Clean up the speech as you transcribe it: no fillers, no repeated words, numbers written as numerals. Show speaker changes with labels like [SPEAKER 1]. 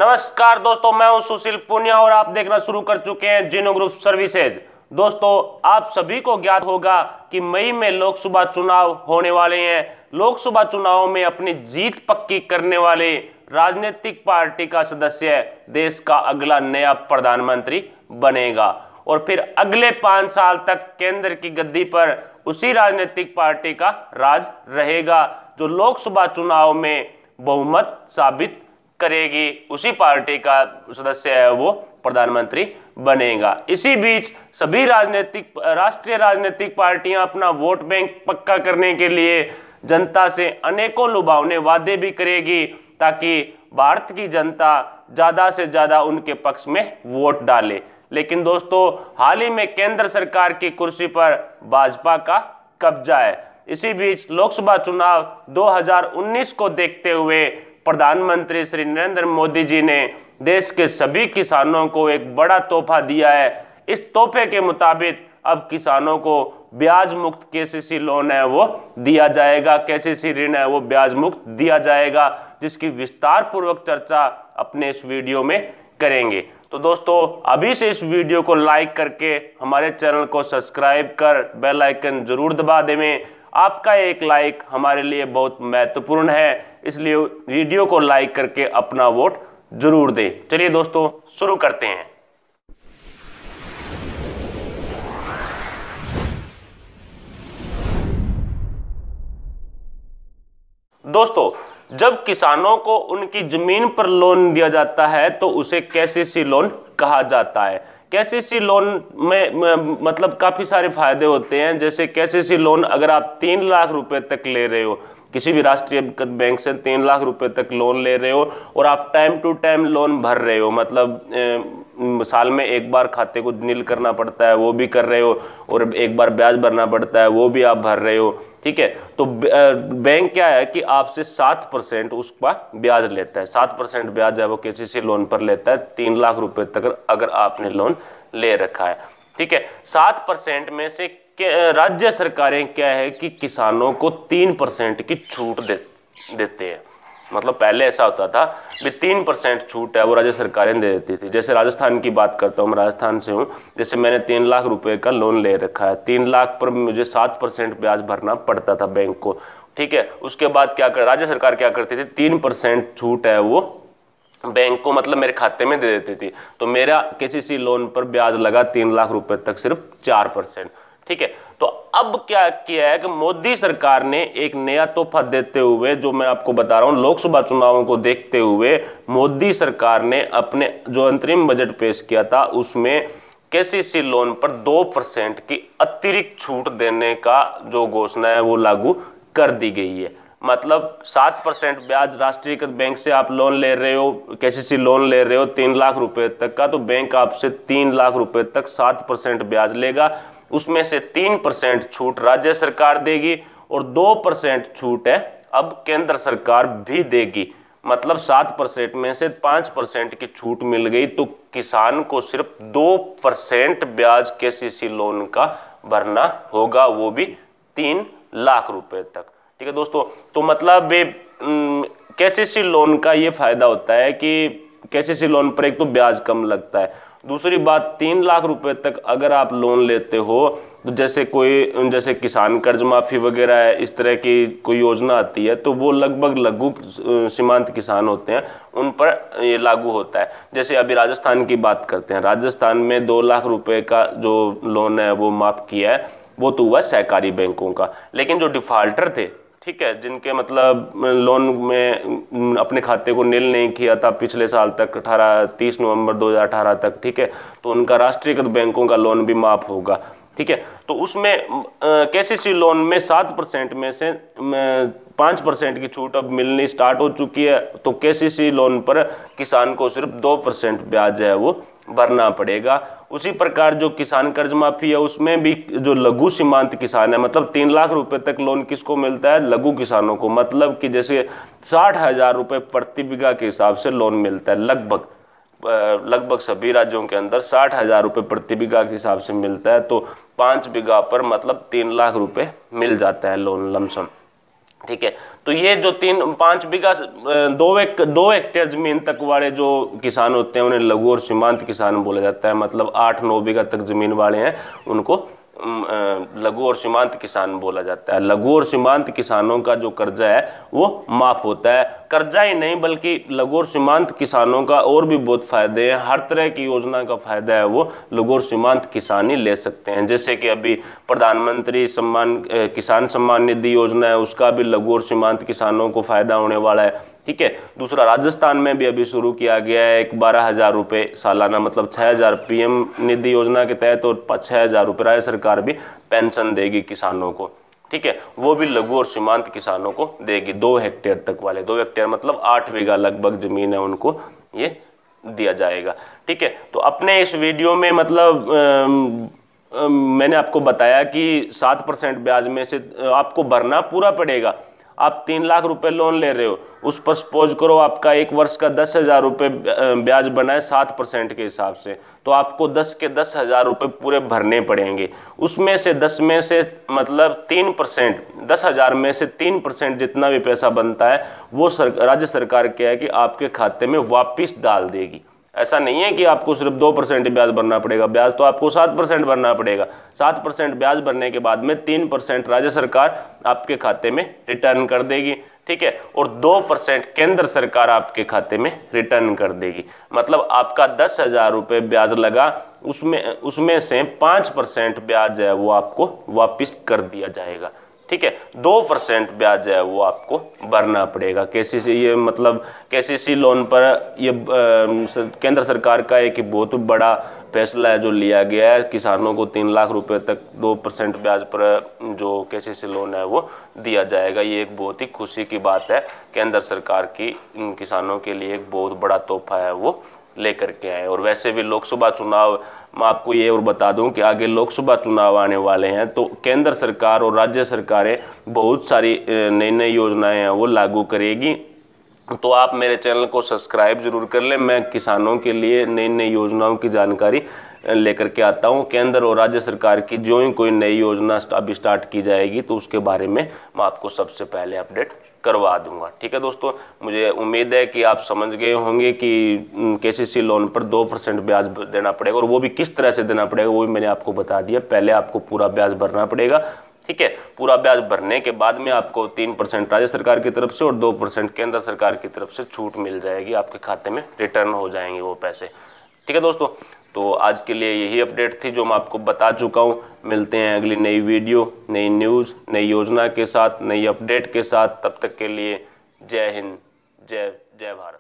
[SPEAKER 1] नमस्कार दोस्तों, मैं हूं सुशील पुनिया और आप देखना शुरू कर चुके हैं जिनो ग्रुप सर्विसेज। दोस्तों, आप सभी को ज्ञात होगा कि मई में लोकसभा चुनाव होने वाले हैं। लोकसभा चुनाव में अपनी जीत पक्की करने वाले राजनीतिक पार्टी का सदस्य देश का अगला नया प्रधानमंत्री बनेगा और फिर अगले 5 साल तक केंद्र की गद्दी पर उसी राजनीतिक पार्टी का राज रहेगा जो लोकसभा चुनाव में बहुमत साबित करेगी। उसी पार्टी का सदस्य है वो प्रधानमंत्री बनेगा। इसी बीच सभी राष्ट्रीय राजनीतिक पार्टियां अपना वोट बैंक पक्का करने के लिए जनता से अनेकों लुभावने वादे भी करेगी ताकि भारत की जनता ज्यादा से ज्यादा उनके पक्ष में वोट डाले। लेकिन दोस्तों, हाल ही में केंद्र सरकार की कुर्सी पर भाजपा का कब्जा है। इसी बीच लोकसभा चुनाव 2019 को देखते हुए प्रधानमंत्री श्री नरेंद्र मोदी जी ने देश के सभी किसानों को एक बड़ा तोहफा दिया है। इस तोहफे के मुताबिक अब किसानों को ब्याज मुक्त केसीसी लोन है वो दिया जाएगा, केसीसी ऋण है वो ब्याज मुक्त दिया जाएगा, जिसकी विस्तार पूर्वक चर्चा अपने इस वीडियो में करेंगे। तो दोस्तों, अभी से इस वीडियो को लाइक करके हमारे चैनल को सब्सक्राइब कर बेल आइकन जरूर दबा दें। आपका एक लाइक हमारे लिए बहुत महत्वपूर्ण है, इसलिए वीडियो को लाइक करके अपना वोट जरूर दें। चलिए दोस्तों, शुरू करते हैं। दोस्तों, जब किसानों को उनकी जमीन पर लोन दिया जाता है तो उसे केसीसी लोन कहा जाता है। केसीसी लोन में मतलब काफी सारे फायदे होते हैं। जैसे केसीसी लोन अगर आप 3 लाख रुपए तक ले रहे हो, किसी भी राष्ट्रीय बैंक से 3 लाख रुपए तक लोन ले रहे हो और आप टाइम टू टाइम लोन भर रहे हो, मतलब साल में एक बार खाते को नील करना पड़ता है वो भी कर रहे हो और एक बार ब्याज भरना पड़ता है वो भी आप भर रहे हो, ठीक है। तो बैंक क्या है कि आपसे 7% उसका ब्याज लेता है। 7% ब्याज है वो केसीसी लोन पर लेता है 3 लाख रुपए तक अगर आपने लोन ले रखा है, ठीक है। 7% में से राज्य सरकारें क्या है कि किसानों को 3% की छूट देते हैं। मतलब पहले ऐसा होता था भी 3% छूट है वो राज्य सरकारें दे देती थी। जैसे राजस्थान की बात करता हूँ, मैं राजस्थान से हूँ। जैसे मैंने 3 लाख रुपए का लोन ले रखा है, 3 लाख पर मुझे 7% ब्याज भरना पड़ता था बैंक को, ठीक है। उसके बाद क्या कर राज्य सरकार क्या करती थी, 3% छूट है वो बैंक को मतलब मेरे खाते में दे देती थी। तो मेरा केसीसी लोन पर ब्याज लगा 3 लाख रुपए तक सिर्फ 4%, ठीक है। तो अब क्या किया है कि मोदी सरकार ने एक नया तोहफा देते हुए, जो मैं आपको बता रहा हूं, लोकसभा चुनावों को देखते हुए मोदी सरकार ने अपने जो अंतरिम बजट पेश किया था उसमें केसीसी लोन पर 2% की अतिरिक्त छूट देने का जो घोषणा है वो लागू कर दी गई है। मतलब 7% ब्याज राष्ट्रीयकृत बैंक से आप लोन ले रहे हो, केसीसी लोन ले रहे हो 3 लाख रुपए तक का, तो बैंक आपसे 3 लाख रुपए तक 7% ब्याज लेगा। उसमें से 3% छूट राज्य सरकार देगी और 2% छूट है अब केंद्र सरकार भी देगी। मतलब 7% में से 5% की छूट मिल गई तो किसान को सिर्फ 2% ब्याज केसीसी लोन का भरना होगा, वो भी 3 लाख रुपए तक, ठीक है दोस्तों। तो मतलब केसीसी लोन का ये फायदा होता है कि केसीसी लोन पर एक तो ब्याज कम लगता है, दूसरी बात 3 लाख रुपए तक अगर आप लोन लेते हो तो जैसे किसान कर्ज माफी वगैरह है, इस तरह की कोई योजना आती है तो वो लगभग लघु सीमांत किसान होते हैं उन पर ये लागू होता है। जैसे अभी राजस्थान की बात करते हैं, राजस्थान में 2 लाख रुपए का जो लोन है वो माफ किया है, वो तो हुआ सहकारी बैंकों का। लेकिन जो डिफॉल्टर थे, ठीक है, जिनके मतलब लोन में अपने खाते को नील नहीं किया था पिछले साल तक 30 नवंबर 2018 तक, ठीक है, तो उनका राष्ट्रीयकृत बैंकों का लोन भी माफ होगा, ठीक है। तो उसमें केसीसी लोन में 7% में से 5% की छूट अब मिलनी स्टार्ट हो चुकी है। तो केसीसी लोन पर किसान को सिर्फ 2% ब्याज है वो भरना पड़ेगा। उसी प्रकार जो किसान कर्ज माफी है उसमें भी जो लघु सीमांत किसान है, मतलब 3 लाख रुपए तक लोन किसको मिलता है, लघु किसानों को। मतलब कि जैसे 60,000 रुपए प्रति बीघा के हिसाब से लोन मिलता है, लगभग सभी राज्यों के अंदर 60,000 रुपए प्रति बीघा के हिसाब से मिलता है। तो 5 बीघा पर मतलब 3 लाख रुपए मिल जाता है लोन लमसम, ठीक है। तो ये जो 3-5 बीघा 2 हेक्टेयर जमीन तक वाले जो किसान होते हैं उन्हें लघु और सीमांत किसान बोला जाता है। मतलब 8-9 बीघा तक जमीन वाले हैं उनको लघु और सीमांत किसान बोला जाता है। लघु और सीमांत किसानों का जो कर्जा है वो माफ होता है। कर्जा ही नहीं बल्कि लघु और सीमांत किसानों का और भी बहुत फायदे हैं। हर तरह की योजना का फायदा है वो लघु और सीमांत किसान ही ले सकते हैं। जैसे कि अभी प्रधानमंत्री किसान सम्मान निधि योजना है, उसका भी लघु और सीमांत किसानों को फायदा होने वाला है। ठीक है। दूसरा, राजस्थान में भी अभी शुरू किया गया है एक 12,000 रुपये सालाना, मतलब 6,000 पीएम निधि योजना के तहत, और 6,000 रुपये राज्य सरकार भी पेंशन देगी किसानों को। ठीक है, वो भी लघु और सीमांत किसानों को देगी। 2 हेक्टेयर तक वाले, 2 हेक्टेयर मतलब 8 बीघा लगभग जमीन है, उनको ये दिया जाएगा। ठीक है। तो अपने इस वीडियो में मतलब मैंने आपको बताया कि 7% ब्याज में से आपको भरना पूरा पड़ेगा। आप 3 लाख रुपए लोन ले रहे हो, उस पर सपोज करो आपका 1 वर्ष का 10,000 रुपये ब्याज बना है 7% के हिसाब से, तो आपको 10 के 10,000 रुपये पूरे भरने पड़ेंगे। उसमें से 10 में से मतलब 3%, 10,000 में से 3% जितना भी पैसा बनता है वो राज्य सरकार क्या है कि आपके खाते में वापिस डाल देगी। ऐसा नहीं है कि आपको सिर्फ 2% ब्याज भरना पड़ेगा, ब्याज तो आपको 7% भरना पड़ेगा। 7% ब्याज भरने के बाद में 3% राज्य सरकार आपके खाते में रिटर्न कर देगी। ठीक है। और 2% केंद्र सरकार आपके खाते में रिटर्न कर देगी। मतलब आपका 10,000 रुपये ब्याज लगा, उसमें से 5% ब्याज है वो आपको वापिस कर दिया जाएगा। ठीक है। 2% ब्याज है वो आपको भरना पड़ेगा। केसीसी, ये मतलब केसीसी लोन पर ये केंद्र सरकार का एक बहुत बड़ा फैसला है जो लिया गया है। किसानों को 3 लाख रुपए तक 2% ब्याज पर जो केसीसी लोन है वो दिया जाएगा। ये एक बहुत ही खुशी की बात है। केंद्र सरकार की किसानों के लिए एक बहुत बड़ा तोहफा है वो लेकर के आए। और वैसे भी लोकसभा चुनाव, मैं आपको ये और बता दूं कि आगे लोकसभा चुनाव आने वाले हैं, तो केंद्र सरकार और राज्य सरकारें बहुत सारी नई नई योजनाएं हैं वो लागू करेगी। तो आप मेरे चैनल को सब्सक्राइब जरूर कर लें। मैं किसानों के लिए नई नई योजनाओं की जानकारी लेकर के आता हूं। केंद्र और राज्य सरकार की जो ही कोई नई योजना अभी स्टार्ट की जाएगी तो उसके बारे में मैं आपको सबसे पहले अपडेट करवा दूंगा। ठीक है दोस्तों, मुझे उम्मीद है कि आप समझ गए होंगे कि केसीसी लोन पर 2% ब्याज देना पड़ेगा, और वो भी किस तरह से देना पड़ेगा वो भी मैंने आपको बता दिया। पहले आपको पूरा ब्याज भरना पड़ेगा। ठीक है। पूरा ब्याज भरने के बाद में आपको 3% राज्य सरकार की तरफ से और 2% केंद्र सरकार की तरफ से छूट मिल जाएगी, आपके खाते में रिटर्न हो जाएंगे वो पैसे। ठीक है दोस्तों, तो आज के लिए यही अपडेट थी जो मैं आपको बता चुका हूँ। मिलते हैं अगली नई वीडियो, नई न्यूज़, नई योजना के साथ, नई अपडेट के साथ। तब तक के लिए जय हिंद, जय भारत।